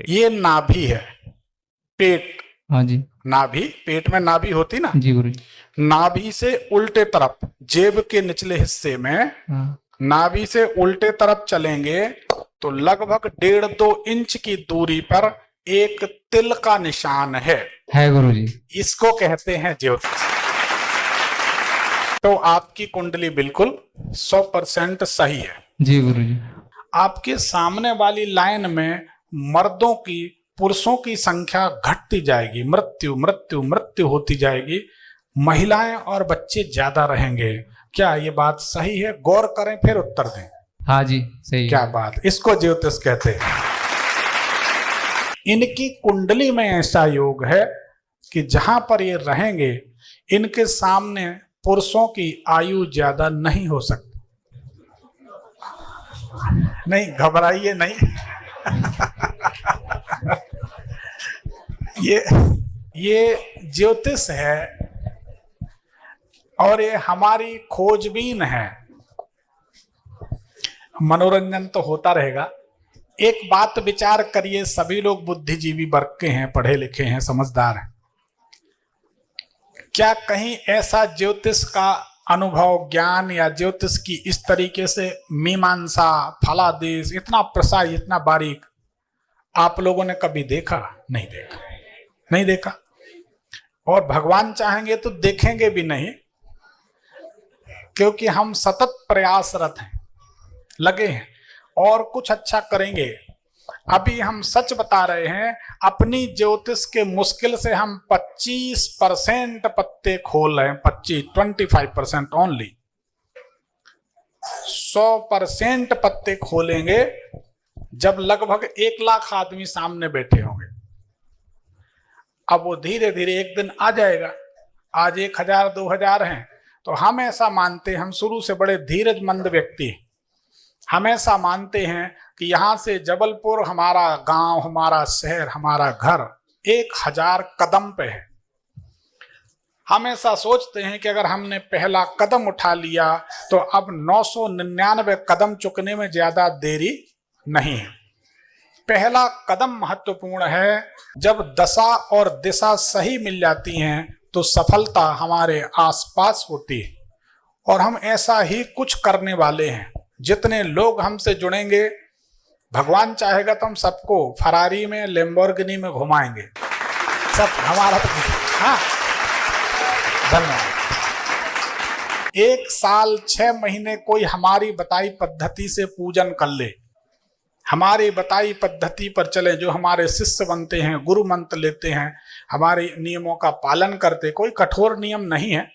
ये नाभि है, पेट। हाँ जी। नाभि, पेट में नाभि होती ना जी गुरु जी। नाभि से उल्टे तरफ जेब के निचले हिस्से में, हाँ। नाभि से उल्टे तरफ चलेंगे तो लगभग 1.5-2 इंच की दूरी पर एक तिल का निशान है गुरु जी। इसको कहते हैं ज्योतिष। तो आपकी कुंडली बिल्कुल 100% सही है। जी गुरु जी। आपके सामने वाली लाइन में मर्दों की, पुरुषों की संख्या घटती जाएगी, मृत्यु मृत्यु मृत्यु होती जाएगी, महिलाएं और बच्चे ज्यादा रहेंगे। क्या ये बात सही है? गौर करें फिर उत्तर दें। हाँ जी सही क्या है। बात, इसको ज्योतिष कहते हैं। इनकी कुंडली में ऐसा योग है कि जहां पर ये रहेंगे इनके सामने पुरुषों की आयु ज्यादा नहीं हो सकती। नहीं घबराइए नहीं ये ज्योतिष है और ये हमारी खोजबीन है। मनोरंजन तो होता रहेगा। एक बात विचार करिए, सभी लोग बुद्धिजीवी वर्ग के हैं, पढ़े लिखे हैं, समझदार हैं। क्या कहीं ऐसा ज्योतिष का अनुभव, ज्ञान या ज्योतिष की इस तरीके से मीमांसा, फलादेश, इतना प्रसार, इतना बारीक आप लोगों ने कभी देखा? नहीं देखा, नहीं देखा। और भगवान चाहेंगे तो देखेंगे भी नहीं, क्योंकि हम सतत प्रयासरत हैं, लगे हैं और कुछ अच्छा करेंगे। अभी हम सच बता रहे हैं, अपनी ज्योतिष के मुश्किल से हम 25% पत्ते खोल रहे हैं, 25% ओनली। 100% पत्ते खोलेंगे जब लगभग 1 लाख आदमी सामने बैठे होंगे। अब वो धीरे धीरे एक दिन आ जाएगा। आज 1000 2000 हैं तो हम ऐसा मानते हैं, हम शुरू से बड़े धीरजमंद व्यक्ति हैं, हम ऐसा मानते हैं कि यहाँ से जबलपुर हमारा गांव, हमारा शहर, हमारा घर 1000 कदम पे है। हम ऐसा सोचते हैं कि अगर हमने पहला कदम उठा लिया तो अब 999 कदम चुकने में ज्यादा देरी नहीं है। पहला कदम महत्वपूर्ण है। जब दशा और दिशा सही मिल जाती हैं तो सफलता हमारे आसपास होती है। और हम ऐसा ही कुछ करने वाले हैं। जितने लोग हमसे जुड़ेंगे, भगवान चाहेगा तो हम सबको फरारी में, लैम्बोर्गिनी में घुमाएंगे, सब हमारा। हाँ, धन्यवाद। 1 साल 6 महीने कोई हमारी बताई पद्धति से पूजन कर ले, हमारी बताई पद्धति पर चले, जो हमारे शिष्य बनते हैं, गुरु मंत्र लेते हैं, हमारे नियमों का पालन करते। कोई कठोर नियम नहीं है,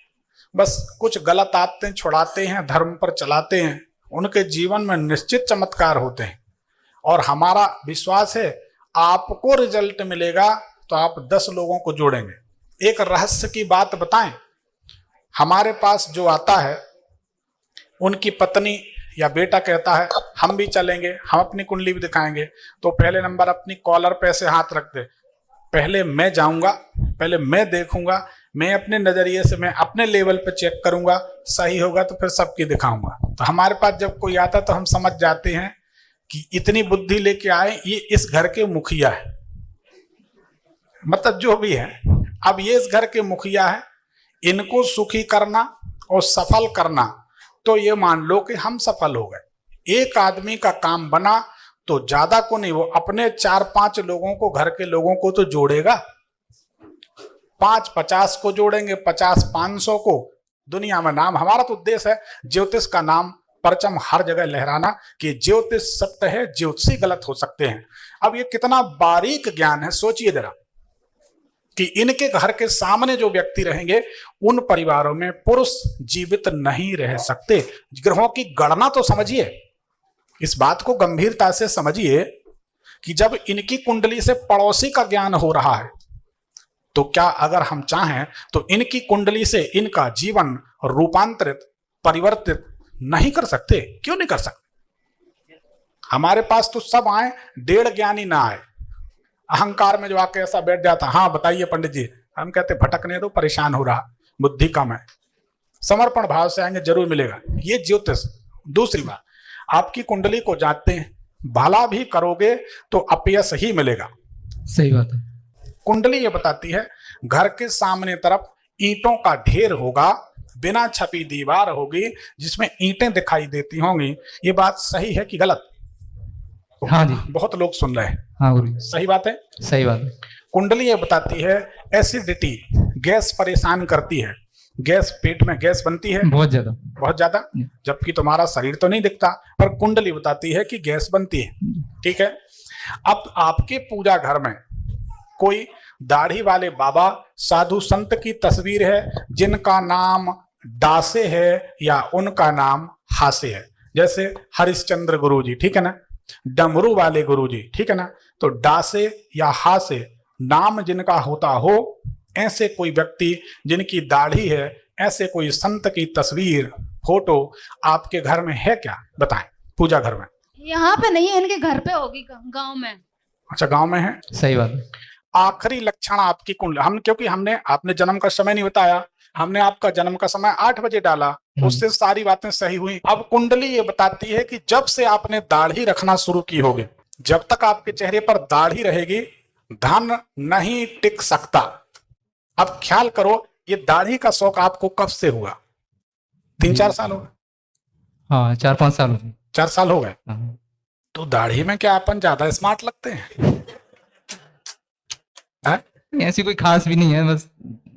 बस कुछ गलत आदतें छुड़ाते हैं, धर्म पर चलाते हैं, उनके जीवन में निश्चित चमत्कार होते हैं। और हमारा विश्वास है आपको रिजल्ट मिलेगा तो आप 10 लोगों को जोड़ेंगे। एक रहस्य की बात बताएं, हमारे पास जो आता है उनकी पत्नी या बेटा कहता है हम भी चलेंगे, हम अपनी कुंडली भी दिखाएंगे, तो पहले नंबर अपनी कॉलर पे से हाथ रख दे। पहले मैं जाऊंगा, पहले मैं देखूंगा, मैं अपने नजरिए से, मैं अपने लेवल पे चेक करूंगा, सही होगा तो फिर सबकी दिखाऊंगा। तो हमारे पास जब कोई आता तो हम समझ जाते हैं कि इतनी बुद्धि लेके आए, ये इस घर के मुखिया है, मतलब जो भी है, अब ये इस घर के मुखिया है, इनको सुखी करना और सफल करना, तो ये मान लो कि हम सफल हो गए। एक आदमी का काम बना तो ज्यादा को नहीं, वो अपने 4-5 लोगों को, घर के लोगों को तो जोड़ेगा, 5-50 को जोड़ेंगे, 50-500 को। दुनिया में नाम, हमारा तो उद्देश्य है ज्योतिष का नाम, परचम हर जगह लहराना कि ज्योतिष सत्य है, ज्योतिषी गलत हो सकते हैं। अब ये कितना बारीक ज्ञान है, सोचिए जरा कि इनके घर के सामने जो व्यक्ति रहेंगे उन परिवारों में पुरुष जीवित नहीं रह सकते। ग्रहों की गणना तो समझिए, इस बात को गंभीरता से समझिए कि जब इनकी कुंडली से पड़ोसी का ज्ञान हो रहा है तो क्या अगर हम चाहें तो इनकी कुंडली से इनका जीवन रूपांतरित, परिवर्तित नहीं कर सकते? क्यों नहीं कर सकते? हमारे पास तो सब आए, 1.5 ज्ञानी ना आए। अहंकार में जो आके ऐसा बैठ जाता, हाँ बताइए पंडित जी, हम कहते भटकने दो, परेशान हो रहा, बुद्धि कम है। समर्पण भाव से आएंगे, जरूर मिलेगा। ये ज्योतिष। दूसरी बात, आपकी कुंडली को जानते हैं, भला भी करोगे तो अपयश ही मिलेगा। सही बात है। कुंडली ये बताती है घर के सामने तरफ ईंटों का ढेर होगा, बिना छपी दीवार होगी जिसमें ईंटें दिखाई देती होंगी। ये बात सही है कि गलत? हाँ जी। बहुत लोग सुन रहे हैं। हाँ गुरु जी, सही बात है। सही बात है। कुंडली ये बताती है एसिडिटी, गैस परेशान करती है। गैस, पेट में गैस बनती है बहुत ज्यादा। बहुत ज्यादा, जबकि तुम्हारा शरीर तो नहीं दिखता, पर कुंडली बताती है कि गैस बनती है। ठीक है। अब आपके पूजा घर में कोई दाढ़ी वाले बाबा, साधु संत की तस्वीर है जिनका नाम डासे है या उनका नाम हासे है, जैसे हरिश्चंद्र गुरु जी, ठीक है ना, डमरू वाले गुरु जी, ठीक है ना, तो डासे या हासे नाम जिनका होता हो, ऐसे कोई व्यक्ति जिनकी दाढ़ी है, ऐसे कोई संत की तस्वीर, फोटो आपके घर में है क्या? बताएं। पूजा घर में? यहाँ पे नहीं है, इनके घर पे होगी, गांव में। अच्छा, गांव में है। सही बात है। आखिरी लक्षण आपकी कुंडली, हम क्योंकि हमने आपने जन्म का समय नहीं बताया, हमने आपका जन्म का समय 8 बजे डाला, उससे सारी बातें सही हुई। अब कुंडली ये बताती है कि जब से आपने दाढ़ी रखना शुरू की होगी, जब तक आपके चेहरे पर दाढ़ी रहेगी, धन नहीं टिक सकता। अब ख्याल करो, ये दाढ़ी का शौक आपको कब से हुआ? 3-4 साल हो गए? हाँ, 4-5 साल हो गए। 4 साल हो गए। हाँ। तो दाढ़ी में क्या अपन ज्यादा स्मार्ट लगते हैं? ऐसी कोई खास भी नहीं है, बस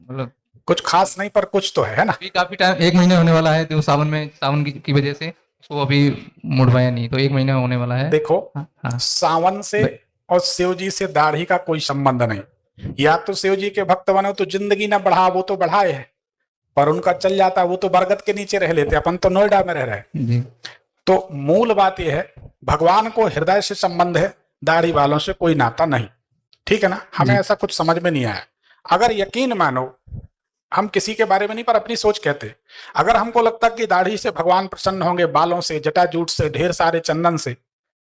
मतलब कुछ खास नहीं, पर कुछ तो है ना। अभी काफी टाइम, 1 महीने होने वाला है, तो सावन की वजह से उसको अभी मुड़वाया नहीं, तो 1 महीना होने वाला है। देखो, हाँ। सावन से और शिव जी से दाढ़ी का कोई संबंध नहीं। या तो शिव जी के भक्त बनो तो जिंदगी ना बढ़ा, वो तो बढ़ाए है, पर उनका चल जाता, वो तो बरगद के नीचे रह लेते, अपन तो नोएडा में रह रहे हैं। तो मूल बात यह है, भगवान को हृदय से संबंध है, दाढ़ी वालों से कोई नाता नहीं। ठीक है ना। हमें ऐसा कुछ समझ में नहीं आया। अगर यकीन मानो, हम किसी के बारे में नहीं पर अपनी सोच कहते, अगर हमको लगता कि दाढ़ी से भगवान प्रसन्न होंगे, बालों से, जटाजूट से, ढेर सारे चंदन से,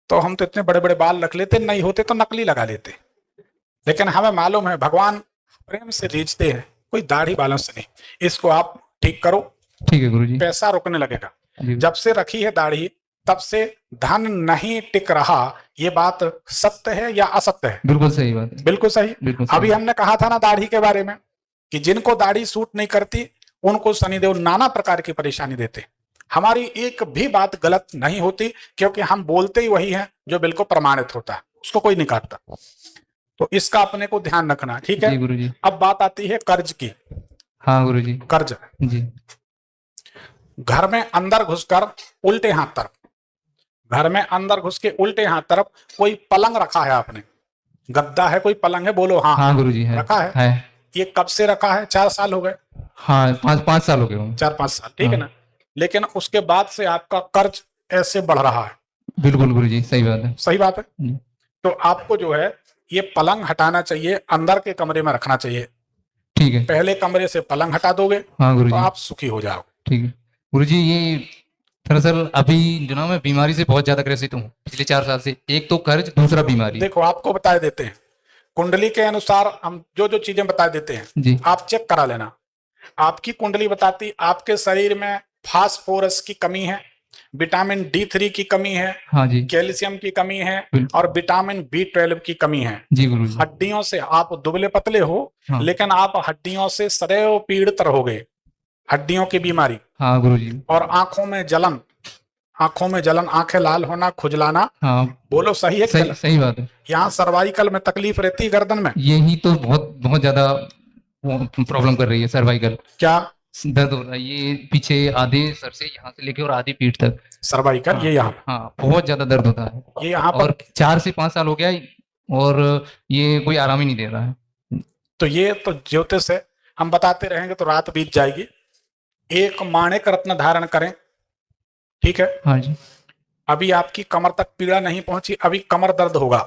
तो हम तो इतने बड़े बड़े बाल रख लेते, नहीं होते तो नकली लगा लेते। लेकिन हमें मालूम है भगवान प्रेम से रीझते हैं, कोई दाढ़ी बालों से नहीं। इसको आप ठीक करो, ठीक है गुरुजी। पैसा रुकने लगेगा। जब से रखी है दाढ़ी, तब से धन नहीं टिक रहा। ये बात सत्य है या असत्य है? बिल्कुल सही बात है। बिल्कुल सही। अभी हमने कहा था ना दाढ़ी के बारे में, कि जिनको दाढ़ी सूट नहीं करती उनको शनिदेव नाना प्रकार की परेशानी देते। हमारी एक भी बात गलत नहीं होती, क्योंकि हम बोलते ही वही है जो बिल्कुल प्रमाणित होता है, उसको कोई नहीं काटता। तो इसका अपने को ध्यान रखना, ठीक है। गुरुजी। अब बात आती है कर्ज की। हाँ गुरुजी। कर्ज जी। घर में अंदर घुसकर उल्टे हाथ तरफ, घर में अंदर घुस के उल्टे हाथ तरफ कोई पलंग रखा है आपने, गद्दा है, कोई पलंग है, बोलो हाँ। हाँ गुरुजी है। रखा है। ये कब से रखा है? 4 साल हो गए। हाँ, 5 साल हो गए। 4-5 साल, ठीक है ना। लेकिन उसके बाद से आपका कर्ज ऐसे बढ़ रहा है। बिल्कुल गुरुजी, सही बात है। सही बात है। तो आपको जो है ये पलंग हटाना चाहिए, अंदर के कमरे में रखना चाहिए। ठीक है। पहले कमरे से पलंग हटा दोगे, हाँ गुरुजी, तो आप सुखी हो जाओगे। ठीक है गुरुजी। ये दरअसल अभी जो ना, मैं बीमारी से बहुत ज्यादा ग्रसित हूँ पिछले 4 साल से। एक तो कर्ज, दूसरा बीमारी। देखो, आपको बता देते हैं कुंडली के अनुसार, हम जो जो चीजें बता देते हैं जी, आप चेक करा लेना। आपकी कुंडली बताती आपके शरीर में फास्फोरस की कमी है, विटामिन D3 की कमी है, हाँ जी, कैल्शियम की कमी है, और विटामिन B12 की कमी है। जी गुरुजी। हड्डियों से आप दुबले पतले हो, हाँ। लेकिन आप हड्डियों से सदैव पीड़ित रहोगे, हड्डियों की बीमारी। हाँ गुरुजी। और आंखों में जलन, आंखें लाल होना, खुजलाना। हाँ, बोलो सही है? सही बात है। यहाँ सर्वाइकल में तकलीफ रहती है, गर्दन में। यही तो बहुत ज्यादा प्रॉब्लम कर रही है। सर्वाइकल क्या दर्द हो रहा है, ये पीछे आधे सर से, यहाँ से लेके और आधी पीठ तक सर्वाइकल। हाँ, ये यहाँ, हाँ, बहुत ज्यादा दर्द होता है। ये यहाँ पर। और 4 से 5 साल हो गया, और ये कोई आराम ही नहीं दे रहा है। तो ये तो ज्योतिष है, हम बताते रहेंगे तो रात बीत जाएगी। एक माणिक रत्न धारण करें, ठीक है। हाँ जी। अभी आपकी कमर तक पीड़ा नहीं पहुंची, अभी कमर दर्द होगा,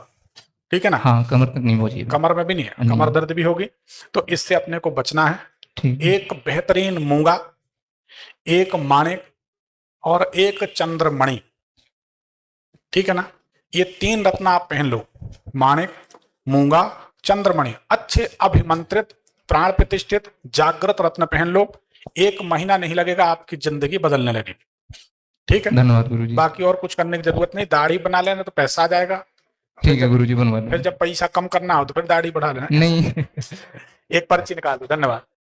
ठीक है ना। हाँ, कमर तक नहीं पहुंची। कमर में भी नहीं है, कमर दर्द भी होगी। तो इससे अपने को बचना है। एक बेहतरीन मूंगा, एक माणिक और एक चंद्रमणि, ठीक है ना। ये 3 रत्न आप पहन लो, माणिक, मूंगा, चंद्रमणि। अच्छे अभिमंत्रित, प्राण प्रतिष्ठित, जागृत रत्न पहन लो। 1 महीना नहीं लगेगा, आपकी जिंदगी बदलने लगेगी, ठीक है। धन्यवाद गुरुजी। बाकी और कुछ करने की जरूरत नहीं। दाढ़ी बना लेना तो पैसा आ जाएगा, ठीक है गुरुजी, बनवा फिर देंगे। जब पैसा कम करना हो तो फिर दाढ़ी बढ़ा लेना। नहीं एक पर्ची निकाल दो, धन्यवाद।